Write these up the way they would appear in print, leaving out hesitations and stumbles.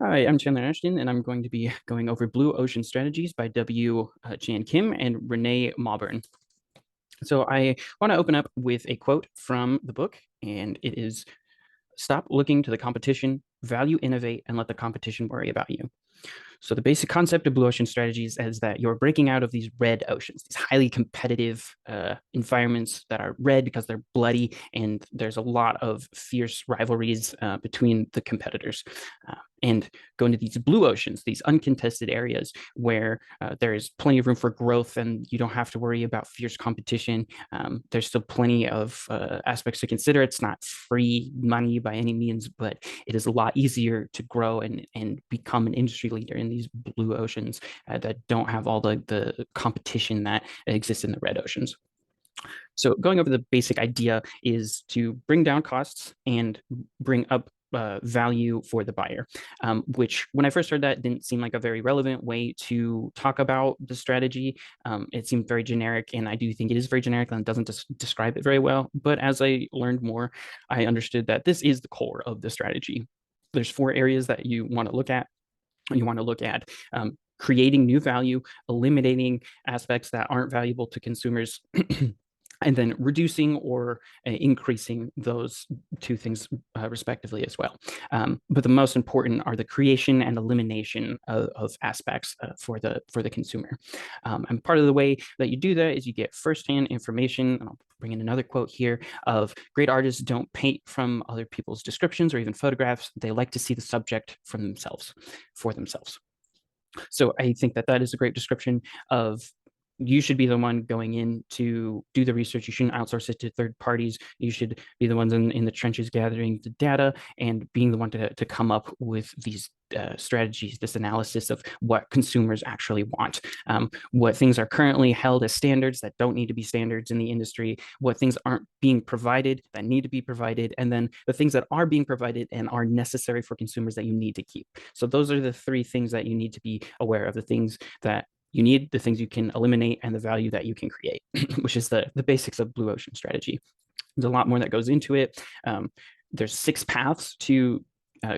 Hi, I'm Chandler Ashton, and I'm going to be going over Blue Ocean Strategies by W. Jan Kim and Renee Mauburn. So I want to open up with a quote from the book, and it is, "Stop looking to the competition, value innovate, and let the competition worry about you." So the basic concept of blue ocean strategies is that you're breaking out of these red oceans, these highly competitive environments that are red because they're bloody, and there's a lot of fierce rivalries between the competitors. And go into these blue oceans, these uncontested areas where there is plenty of room for growth and you don't have to worry about fierce competition. There's still plenty of aspects to consider. It's not free money by any means, but it is a lot easier to grow and become an industry leader in these blue oceans that don't have all the competition that exists in the red oceans. So going over the basic idea is to bring down costs and bring up value for the buyer, which when I first heard that didn't seem like a very relevant way to talk about the strategy. It seemed very generic, and I do think it is very generic and doesn't describe it very well. But as I learned more, I understood that this is the core of the strategy. There's four areas that you want to look at. You want to look at creating new value, eliminating aspects that aren't valuable to consumers, and then reducing or increasing those two things respectively as well. But the most important are the creation and elimination of aspects for the consumer. And part of the way that you do that is you get firsthand information. And I'll bring in another quote here of great artists don't paint from other people's descriptions or even photographs. They like to see the subject from themselves, for themselves. So I think that that is a great description of you should be the one going in to do the research. You shouldn't outsource it to third parties. You should be the ones in the trenches gathering the data and being the one to come up with these strategies, this analysis of what consumers actually want, what things are currently held as standards that don't need to be standards in the industry, what things aren't being provided that need to be provided, and then the things that are being provided and are necessary for consumers that you need to keep. So those are the three things that you need to be aware of, the things that you need, the things you can eliminate, and the value that you can create, which is the basics of blue ocean strategy. There's a lot more that goes into it. There's 6 paths to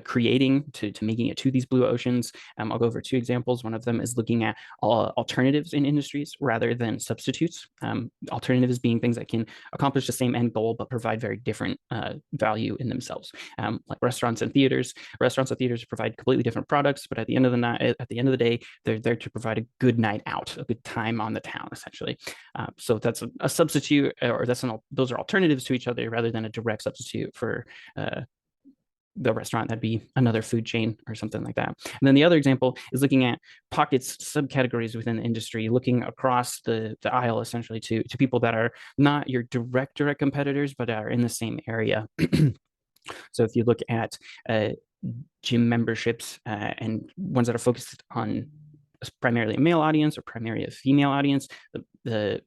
creating to making it to these blue oceans. I'll go over 2 examples. One of them is looking at alternatives in industries rather than substitutes. Alternatives being things that can accomplish the same end goal but provide very different value in themselves, like restaurants and theaters. Restaurants and theaters provide completely different products, but at the end of the night, at the end of the day, they're there to provide a good night out, a good time on the town, essentially. So that's a substitute, or those are alternatives to each other rather than a direct substitute for the restaurant. That'd be another food chain or something like that. And then the other example is looking at pockets, subcategories within the industry, looking across the aisle essentially to people that are not your direct competitors, but are in the same area. So if you look at gym memberships and ones that are focused on primarily a male audience or primarily a female audience, the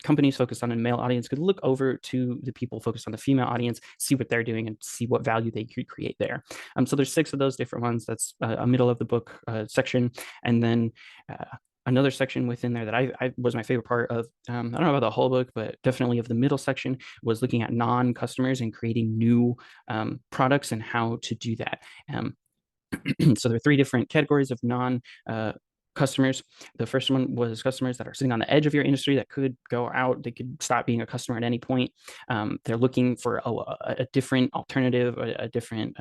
companies focused on a male audience could look over to the people focused on the female audience, see what they're doing, and see what value they could create there. So there's 6 of those different ones. That's a middle of the book section, and then another section within there that I was my favorite part of. I don't know about the whole book, but definitely of the middle section was looking at non-customers and creating new products and how to do that. So there are 3 different categories of non customers. The first one was customers that are sitting on the edge of your industry that could go out. They could stop being a customer at any point. They're looking for a different alternative, a different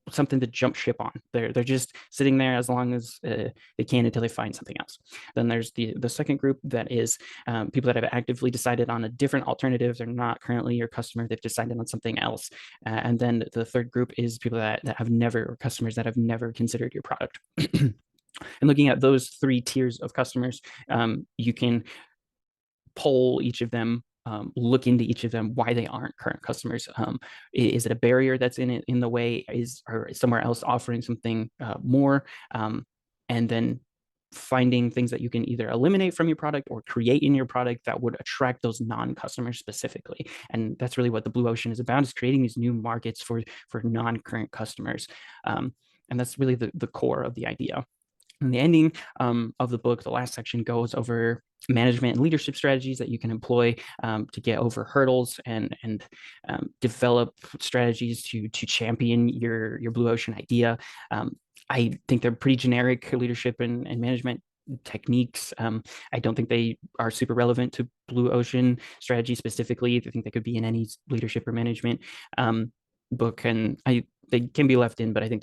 something to jump ship on. They're just sitting there as long as they can until they find something else. Then there's the second group that is people that have actively decided on a different alternative. They're not currently your customer. They've decided on something else. And then the third group is people that have never, or customers that have never considered your product. And looking at those 3 tiers of customers, you can poll each of them, look into each of them, why they aren't current customers. Is it a barrier that's in the way? Or somewhere else offering something more? And then finding things that you can either eliminate from your product or create in your product that would attract those non-customers specifically. And that's really what the blue ocean is about, is creating these new markets for non-current customers. And that's really the core of the idea. And the ending of the book, the last section, goes over management and leadership strategies that you can employ to get over hurdles and develop strategies to champion your blue ocean idea. I think they're pretty generic leadership and management techniques. I don't think they are super relevant to blue ocean strategy specifically. I think they could be in any leadership or management book, and they can be left in, but I think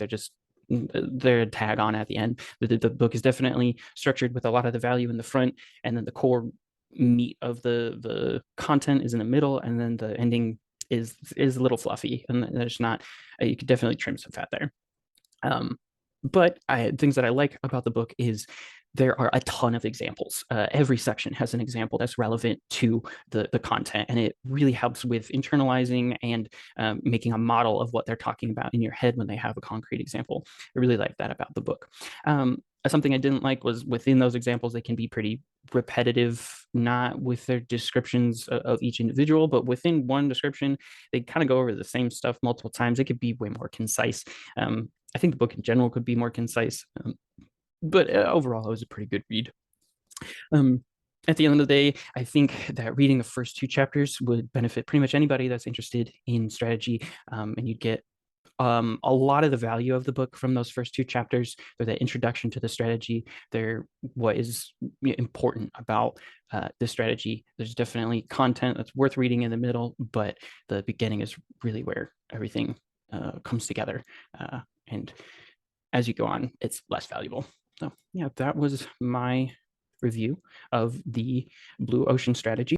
they're a tag on at the end. The book is definitely structured with a lot of the value in the front, and then the core meat of the content is in the middle, and then the ending is a little fluffy, and there's not. You could definitely trim some fat there. But things that I like about the book is there are a ton of examples. Every section has an example that's relevant to the content, and it really helps with internalizing and making a model of what they're talking about in your head when they have a concrete example. I really like that about the book. Something I didn't like was within those examples, they can be pretty repetitive, not with their descriptions of each individual, but within one description, they kind of go over the same stuff multiple times. It could be way more concise. I think the book in general could be more concise, but overall, it was a pretty good read. At the end of the day, I think that reading the first two chapters would benefit pretty much anybody that's interested in strategy, and you'd get a lot of the value of the book from those first two chapters. They're the introduction to the strategy. They're what is important about the strategy. There's definitely content that's worth reading in the middle, but the beginning is really where everything comes together. And as you go on, it's less valuable. So yeah, that was my review of the Blue Ocean Strategy.